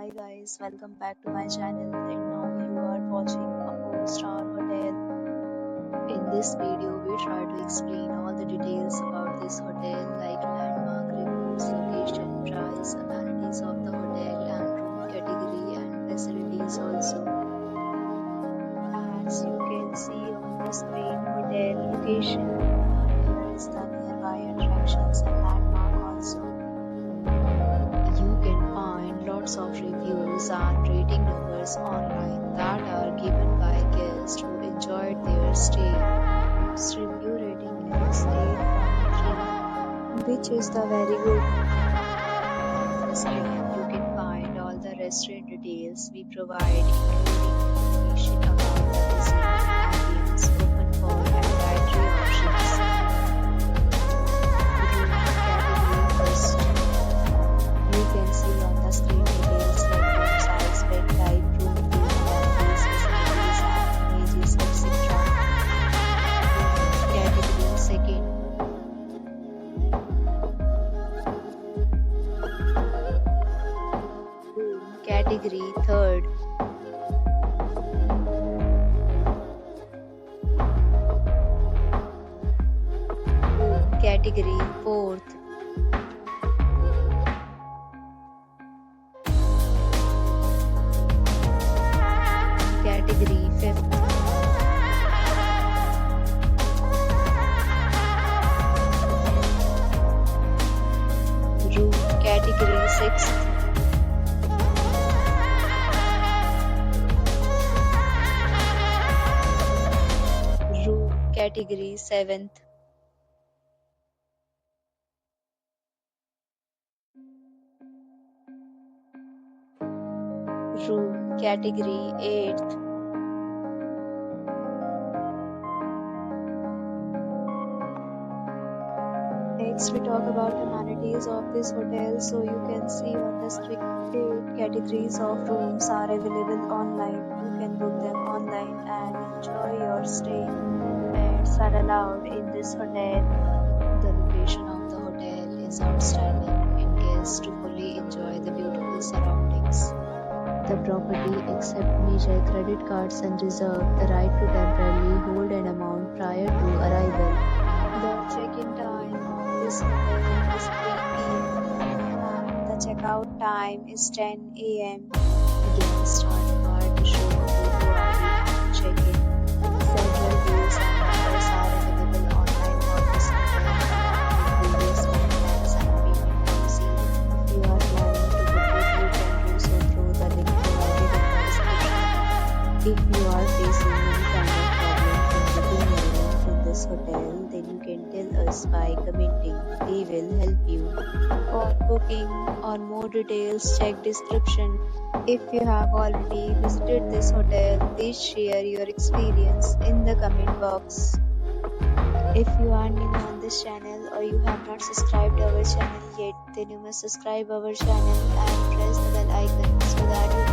Hi guys, welcome back to my channel, and now you are watching a 4-star hotel. In this video, we try to explain all the details about this hotel like landmark, reviews, location, price, amenities of the hotel and room category and facilities also. As you can see on the screen, hotel location, here is the nearby attractions and landmark also. You can find lots of reviews and rating numbers online that are given by guests who enjoyed their stay. Its review rating is 8.3, which is the very good. On the screen, you can find all the restaurant details we provide, including information about the visit, ambience, open for and dietary options. Room category first. You can see on the screen details like room size, bed type, room view, amenities, facilities, and images, etc. Category second. Room category third. Room category fourth. Category 5th. Room category 6th. Room category 7th. Room category 8th. Next, we talk about amenities of this hotel. So you can see on the screen 8 categories of rooms are available online. You can book them online and enjoy your stay. Pets are allowed in this hotel. The location of the hotel is outstanding and guests to fully enjoy the beautiful surroundings. The property accepts major credit cards and reserves the right to temporarily hold an amount prior to arrival. The check-in time of this hotel is 3 p.m. and the checkout time is 10 a.m. Guests are required to show a photo ID and check-in. Several deals and offers are available online for this hotel along with various plans and payment policy. If you are planning to book it, you can do so through the link provided in the description. If you are facing any kind of problem in booking a room in this hotel, then you can tell us by commenting. We will help you. For booking or more details, check description. If you have already visited this hotel, please share your experience in the comment box. If you are new on this channel or you have not subscribed our channel yet, then you must subscribe our channel and press the bell icon so that you